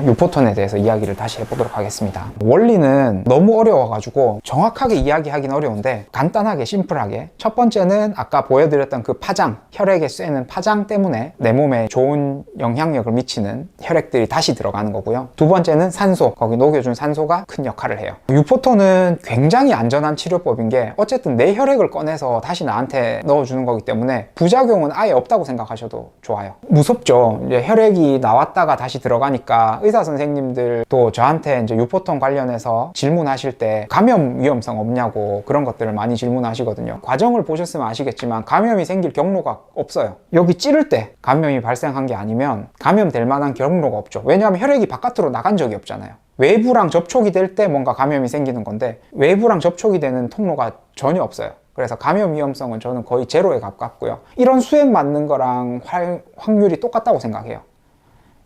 유포톤에 대해서 이야기를 다시 해보도록 하겠습니다. 원리는 너무 어려워가지고 정확하게 이야기하기는 어려운데 간단하게 심플하게, 첫 번째는 아까 보여드렸던 그 파장, 혈액에 쐬는 파장 때문에 내 몸에 좋은 영향력을 미치는 혈액들이 다시 들어가는 거고요. 두 번째는 산소, 거기 녹여준 산소가 큰 역할을 해요. 유포톤은 굉장히 안전한 치료법인 게 어쨌든 내 혈액을 꺼내서 다시 나한테 넣어주는 거기 때문에 부작용은 아예 없다고 생각하셔도 좋아요. 무섭죠. 이제 혈액이 나왔다가 다시 들어가니까 의사 선생님들도 저한테 이제 유포톤 관련해서 질문하실 때 감염 위험성 없냐고 그런 것들을 많이 질문하시거든요. 과정을 보셨으면 아시겠지만 감염이 생길 경로가 없어요. 여기 찌를 때 감염이 발생한 게 아니면 감염될 만한 경로가 없죠. 왜냐하면 혈액이 바깥으로 나간 적이 없잖아요. 외부랑 접촉이 될 때 뭔가 감염이 생기는 건데 외부랑 접촉이 되는 통로가 전혀 없어요. 그래서 감염 위험성은 저는 거의 제로에 가깝고요. 이런 수액 맞는 거랑 확률이 똑같다고 생각해요.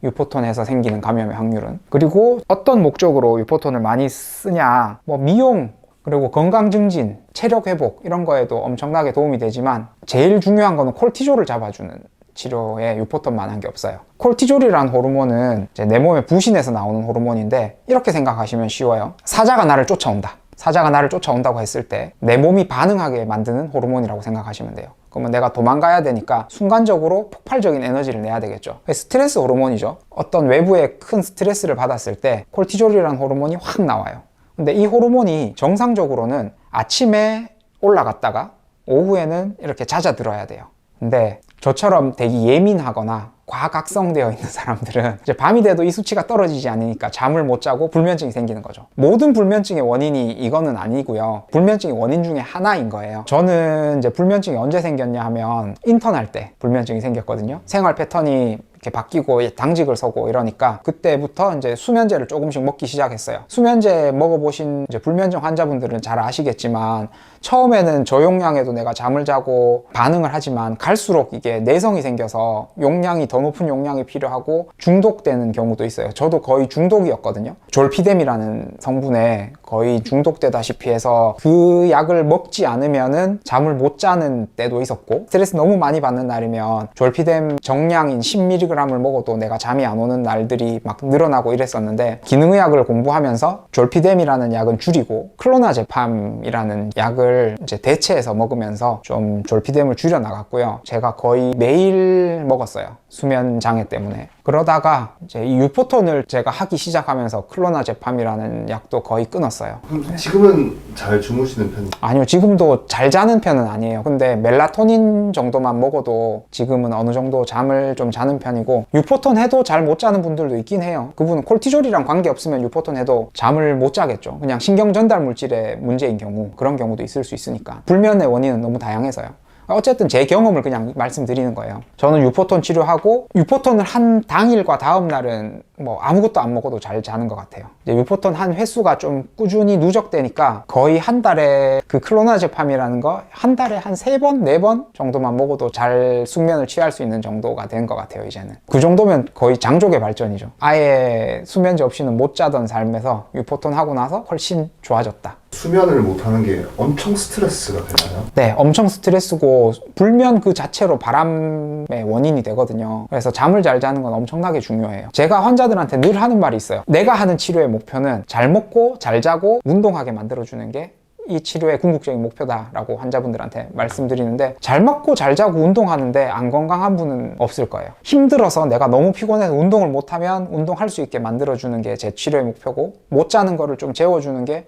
유포톤에서 생기는 감염의 확률은. 그리고 어떤 목적으로 유포톤을 많이 쓰냐, 뭐 미용, 그리고 건강 증진, 체력 회복 이런 거에도 엄청나게 도움이 되지만 제일 중요한 거는 콜티졸을 잡아주는 치료에 유포톤만한 게 없어요. 콜티졸이라는 호르몬은 이제 내 몸에 부신해서 나오는 호르몬인데 이렇게 생각하시면 쉬워요. 사자가 나를 쫓아온다. 사자가 나를 쫓아온다고 했을 때 내 몸이 반응하게 만드는 호르몬이라고 생각하시면 돼요. 그러면 내가 도망가야 되니까 순간적으로 폭발적인 에너지를 내야 되겠죠. 스트레스 호르몬이죠. 어떤 외부의 큰 스트레스를 받았을 때 콜티졸이라는 호르몬이 확 나와요. 근데 이 호르몬이 정상적으로는 아침에 올라갔다가 오후에는 이렇게 잦아들어야 돼요. 근데 저처럼 되게 예민하거나 과각성되어 있는 사람들은 이제 밤이 돼도 이 수치가 떨어지지 않으니까 잠을 못 자고 불면증이 생기는 거죠. 모든 불면증의 원인이 이거는 아니고요. 불면증의 원인 중에 하나인 거예요. 저는 이제 불면증이 언제 생겼냐 하면 인턴할 때 불면증이 생겼거든요. 생활 패턴이 이렇게 바뀌고 당직을 서고 이러니까 그때부터 이제 수면제를 조금씩 먹기 시작했어요. 수면제 먹어보신 이제 불면증 환자분들은 잘 아시겠지만 처음에는 저용량에도 내가 잠을 자고 반응을 하지만 갈수록 이게 내성이 생겨서 용량이 더 높은 용량이 필요하고 중독되는 경우도 있어요. 저도 거의 중독이었거든요. 졸피뎀이라는 성분에 거의 중독되다시피 해서 그 약을 먹지 않으면은 잠을 못 자는 때도 있었고, 스트레스 너무 많이 받는 날이면 졸피뎀 정량인 10mg을 먹어도 내가 잠이 안 오는 날들이 막 늘어나고 이랬었는데, 기능의학을 공부하면서 졸피뎀이라는 약은 줄이고 클로나제팜이라는 약을 이제 대체해서 먹으면서 좀 졸피뎀을 줄여 나갔고요. 제가 거의 매일 먹었어요. 수면 장애 때문에. 그러다가 이제 이 유포톤을 제가 하기 시작하면서 클로나제팜이라는 약도 거의 끊었어요. 그럼 지금은 잘 주무시는 편이에요? 아니요, 지금도 잘 자는 편은 아니에요. 근데 멜라토닌 정도만 먹어도 지금은 어느 정도 잠을 좀 자는 편이고, 유포톤 해도 잘 못 자는 분들도 있긴 해요. 그분은 콜티졸이랑 관계없으면 유포톤 해도 잠을 못 자겠죠. 그냥 신경 전달 물질의 문제인 경우, 그런 경우도 있을 수 있으니까. 불면의 원인은 너무 다양해서요. 어쨌든 제 경험을 그냥 말씀드리는 거예요. 저는 유포톤 치료하고 유포톤을 한 당일과 다음 날은 뭐 아무것도 안 먹어도 잘 자는 것 같아요. 이제 유포톤 한 횟수가 좀 꾸준히 누적되니까 거의 한 달에 그 클로나제팜이라는 거 한 달에 한 3번, 4번 정도만 먹어도 잘 숙면을 취할 수 있는 정도가 된 것 같아요, 이제는. 그 정도면 거의 장족의 발전이죠. 아예 수면제 없이는 못 자던 삶에서 유포톤 하고 나서 훨씬 좋아졌다. 수면을 못하는 게 엄청 스트레스가 되나요? 네, 엄청 스트레스고 불면 그 자체로 바람의 원인이 되거든요. 그래서 잠을 잘 자는 건 엄청나게 중요해요. 제가 환자들한테 늘 하는 말이 있어요. 내가 하는 치료의 목표는 잘 먹고 잘 자고 운동하게 만들어주는 게 이 치료의 궁극적인 목표다라고 환자분들한테 말씀드리는데, 잘 먹고 잘 자고 운동하는데 안 건강한 분은 없을 거예요. 힘들어서 내가 너무 피곤해서 운동을 못하면 운동할 수 있게 만들어주는 게 제 치료의 목표고, 못 자는 거를 좀 재워주는 게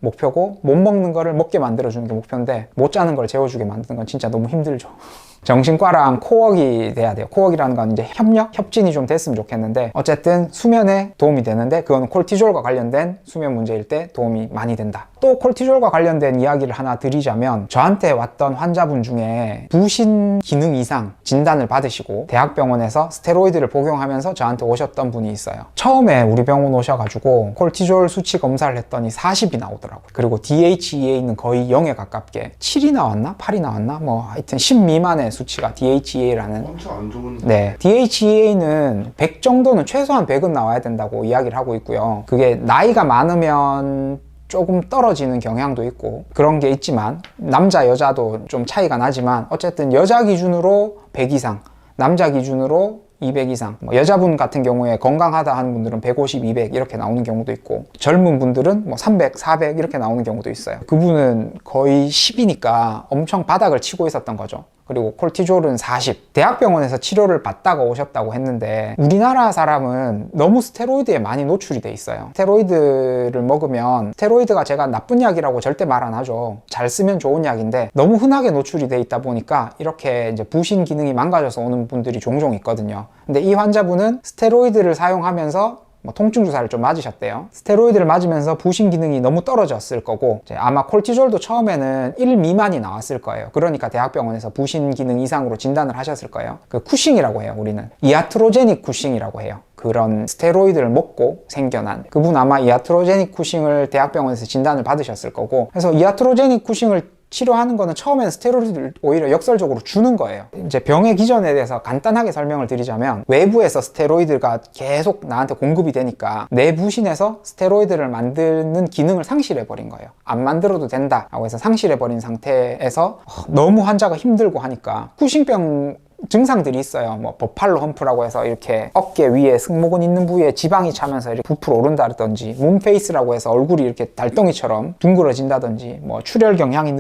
목표고, 못 먹는 거를 먹게 만들어주는 게 목표인데, 못 자는 걸 재워주게 만드는 건 진짜 너무 힘들죠. 정신과랑 코웍이 돼야 돼요. 코웍이라는 건 이제 협진이 좀 됐으면 좋겠는데, 어쨌든 수면에 도움이 되는데 그거는 콜티졸과 관련된 수면 문제일 때 도움이 많이 된다. 또 콜티졸과 관련된 이야기를 하나 드리자면, 저한테 왔던 환자분 중에 부신 기능 이상 진단을 받으시고 대학병원에서 스테로이드를 복용하면서 저한테 오셨던 분이 있어요. 처음에 우리 병원 오셔가지고 콜티졸 수치 검사를 했더니 40이 나오더라고요. 그리고 DHEA는 거의 0에 가깝게 7이 나왔나? 8이 나왔나? 뭐 하여튼 10 미만의 수치가 DHEA라는. 엄청 안 좋은. 네, DHEA는 100 정도는 최소한 100은 나와야 된다고 이야기를 하고 있고요. 그게 나이가 많으면 조금 떨어지는 경향도 있고 그런 게 있지만, 남자 여자도 좀 차이가 나지만 어쨌든 여자 기준으로 100 이상, 남자 기준으로 200 이상. 뭐 여자분 같은 경우에 건강하다 하는 분들은 150, 200 이렇게 나오는 경우도 있고, 젊은 분들은 뭐 300, 400 이렇게 나오는 경우도 있어요. 그분은 거의 10이니까 엄청 바닥을 치고 있었던 거죠. 그리고 콜티졸은 40. 대학병원에서 치료를 받다가 오셨다고 했는데, 우리나라 사람은 너무 스테로이드에 많이 노출이 돼 있어요. 스테로이드를 먹으면, 스테로이드가 제가 나쁜 약이라고 절대 말 안 하죠. 잘 쓰면 좋은 약인데 너무 흔하게 노출이 돼 있다 보니까 이렇게 이제 부신 기능이 망가져서 오는 분들이 종종 있거든요. 근데 이 환자분은 스테로이드를 사용하면서 통증 주사를 좀 맞으셨대요. 스테로이드를 맞으면서 부신 기능이 너무 떨어졌을 거고, 아마 콜티졸도 처음에는 1 미만이 나왔을 거예요. 그러니까 대학병원에서 부신 기능 이상으로 진단을 하셨을 거예요. 그 쿠싱이라고 해요. 우리는 이아트로제닉 쿠싱이라고 해요. 그런 스테로이드를 먹고 생겨난, 그분 아마 이아트로제닉 쿠싱을 대학병원에서 진단을 받으셨을 거고, 그래서 이아트로제닉 쿠싱을 치료하는 거는 처음엔 스테로이드를 오히려 역설적으로 주는 거예요. 이제 병의 기전에 대해서 간단하게 설명을 드리자면, 외부에서 스테로이드가 계속 나한테 공급이 되니까 내 부신에서 스테로이드를 만드는 기능을 상실해 버린 거예요. 안 만들어도 된다라고 해서 상실해 버린 상태에서 너무 환자가 힘들고 하니까 쿠싱병 증상들이 있어요. 뭐 버팔로 험프라고 해서 이렇게 어깨 위에 승모근 있는 부위에 지방이 차면서 이렇게 부풀어 오른다든지, 문페이스라고 해서 얼굴이 이렇게 달덩이처럼 둥그러진다든지, 뭐 출혈 경향이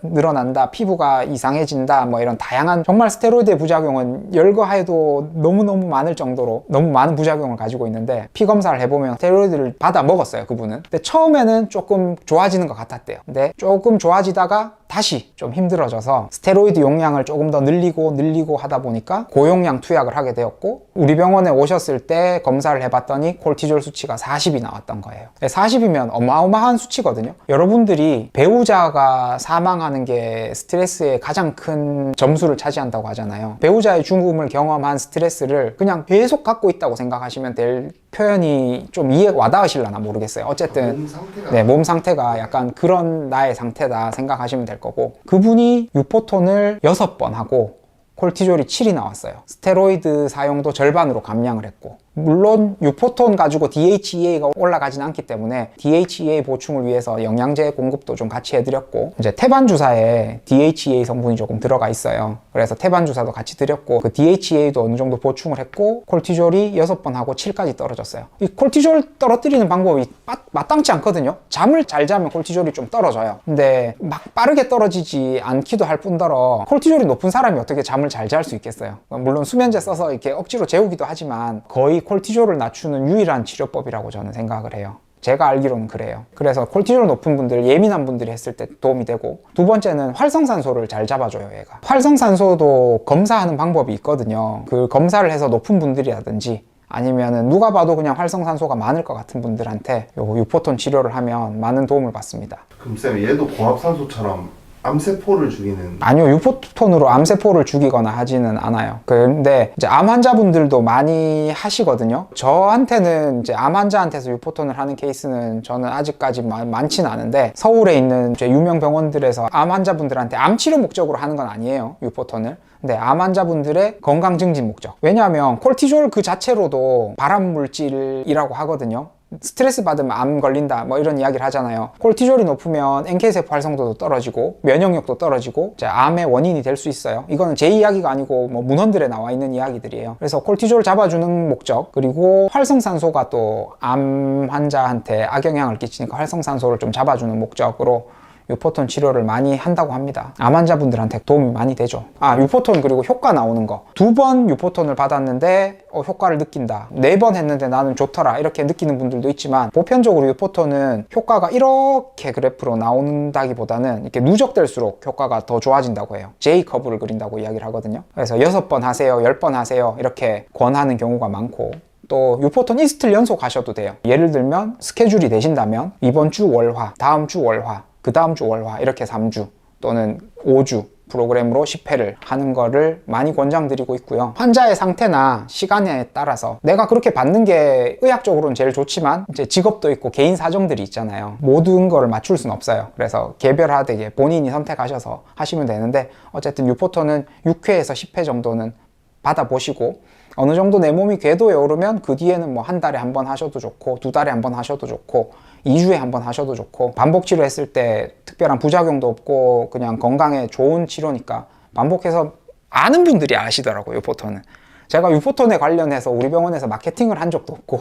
늘어난다, 피부가 이상해진다, 뭐 이런 다양한, 정말 스테로이드의 부작용은 열거해도 너무너무 많을 정도로 너무 많은 부작용을 가지고 있는데, 피 검사를 해보면 스테로이드를 받아 먹었어요, 그분은. 근데 처음에는 조금 좋아지는 것 같았대요. 근데 조금 좋아지다가 다시 좀 힘들어져서 스테로이드 용량을 조금 더 늘리고 하다 보니까 고용량 투약을 하게 되었고, 우리 병원에 오셨을 때 검사를 해봤더니 콜티졸 수치가 40이 나왔던 거예요. 40이면 어마어마한 수치거든요. 여러분들이 배우자가 사망하는 게 스트레스의 가장 큰 점수를 차지한다고 하잖아요. 배우자의 죽음을 경험한 스트레스를 그냥 계속 갖고 있다고 생각하시면 될, 표현이 좀 이해가 와닿으실려나 모르겠어요. 어쨌든 몸 상태가 약간 그런 나의 상태다 생각하시면 될 거고, 그분이 유포톤을 6번 하고 콜티졸이 7이 나왔어요. 스테로이드 사용도 절반으로 감량을 했고, 물론 유포톤 가지고 DHEA가 올라가진 않기 때문에 DHEA 보충을 위해서 영양제 공급도 좀 같이 해드렸고, 이제 태반 주사에 DHEA 성분이 조금 들어가 있어요. 그래서 태반 주사도 같이 드렸고, 그 DHEA도 어느 정도 보충을 했고, 콜티졸이 6번 하고 7까지 떨어졌어요. 이 콜티졸 떨어뜨리는 방법이 마땅치 않거든요. 잠을 잘 자면 콜티졸이 좀 떨어져요. 근데 막 빠르게 떨어지지 않기도 할 뿐더러, 콜티졸이 높은 사람이 어떻게 잠을 잘 잘 수 있겠어요. 물론 수면제 써서 이렇게 억지로 재우기도 하지만 거의 콜티졸을 낮추는 유일한 치료법이라고 저는 생각을 해요. 제가 알기로는 그래요. 그래서 콜티졸 높은 분들, 예민한 분들이 했을 때 도움이 되고, 두 번째는 활성산소를 잘 잡아줘요, 얘가. 활성산소도 검사하는 방법이 있거든요. 그 검사를 해서 높은 분들이라든지, 아니면은 누가 봐도 그냥 활성산소가 많을 것 같은 분들한테 요 유포톤 치료를 하면 많은 도움을 받습니다. 그럼 쌤, 얘도 고압산소처럼 암세포를 죽이는? 아니요, 유포톤으로 암세포를 죽이거나 하지는 않아요. 근데 이제 암 환자분들도 많이 하시거든요. 저한테는 이제 암 환자한테서 유포톤을 하는 케이스는 저는 아직까지 많지는 않은데, 서울에 있는 이제 유명 병원들에서 암 환자분들한테 암 치료 목적으로 하는 건 아니에요, 유포톤을. 근데 암 환자분들의 건강 증진 목적. 왜냐하면 콜티졸 그 자체로도 발암 물질이라고 하거든요. 스트레스 받으면 암 걸린다 뭐 이런 이야기를 하잖아요. 콜티졸이 높으면 NK세포 활성도도 떨어지고 면역력도 떨어지고 암의 원인이 될 수 있어요. 이거는 제 이야기가 아니고 뭐 문헌들에 나와 있는 이야기들이에요. 그래서 콜티졸 잡아주는 목적, 그리고 활성산소가 또 암 환자한테 악영향을 끼치니까 활성산소를 좀 잡아주는 목적으로 유포톤 치료를 많이 한다고 합니다. 암 환자분들한테 도움이 많이 되죠. 유포톤, 그리고 효과 나오는 거. 2번 유포톤을 받았는데 효과를 느낀다. 4번 했는데 나는 좋더라. 이렇게 느끼는 분들도 있지만, 보편적으로 유포톤은 효과가 이렇게 그래프로 나온다기보다는 이렇게 누적될수록 효과가 더 좋아진다고 해요. J-커브를 그린다고 이야기를 하거든요. 그래서 6번 하세요, 10번 하세요 이렇게 권하는 경우가 많고, 또 유포톤 이스트를 연속 하셔도 돼요. 예를 들면 스케줄이 되신다면 이번 주 월화, 다음 주 월화, 그 다음 주 월화, 이렇게 3주 또는 5주 프로그램으로 10회를 하는 거를 많이 권장드리고 있고요. 환자의 상태나 시간에 따라서 내가 그렇게 받는 게 의학적으로는 제일 좋지만, 이제 직업도 있고 개인 사정들이 있잖아요. 모든 거를 맞출 수는 없어요. 그래서 개별화되게 본인이 선택하셔서 하시면 되는데, 어쨌든 유포톤은 6회에서 10회 정도는 받아보시고, 어느 정도 내 몸이 궤도에 오르면 그 뒤에는 뭐 한 달에 한 번 하셔도 좋고, 2달에 한 번 하셔도 좋고, 2주에 한 번 하셔도 좋고, 반복 치료했을 때 특별한 부작용도 없고 그냥 건강에 좋은 치료니까 반복해서 아는 분들이 아시더라고요, 유포톤은. 제가 유포톤에 관련해서 우리 병원에서 마케팅을 한 적도 없고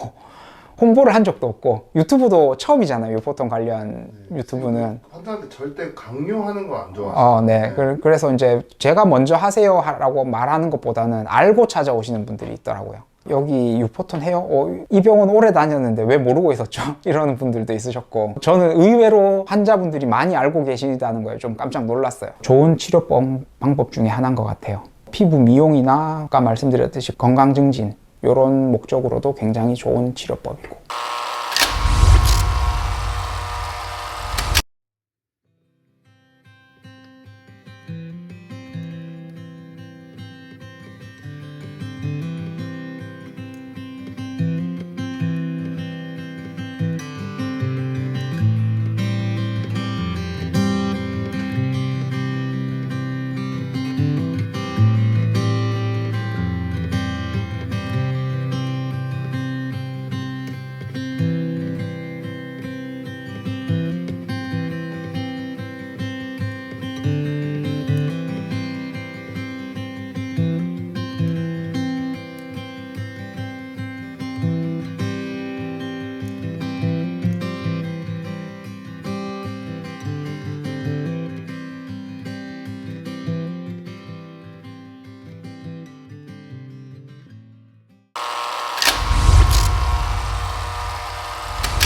홍보를 한 적도 없고 유튜브도 처음이잖아요. 유포톤 관련 유튜브는. 환자한테 절대 강요하는 거 안 좋아하시죠? 네. 그래서 이제 제가 먼저 하세요 라고 말하는 것보다는 알고 찾아오시는 분들이 있더라고요. 여기 유포톤 해요? 이 병원 오래 다녔는데 왜 모르고 있었죠? 이러는 분들도 있으셨고, 저는 의외로 환자분들이 많이 알고 계시다는 거에 좀 깜짝 놀랐어요. 좋은 치료법 방법 중에 하나인 것 같아요. 피부 미용이나 아까 말씀드렸듯이 건강 증진 이런 목적으로도 굉장히 좋은 치료법이고.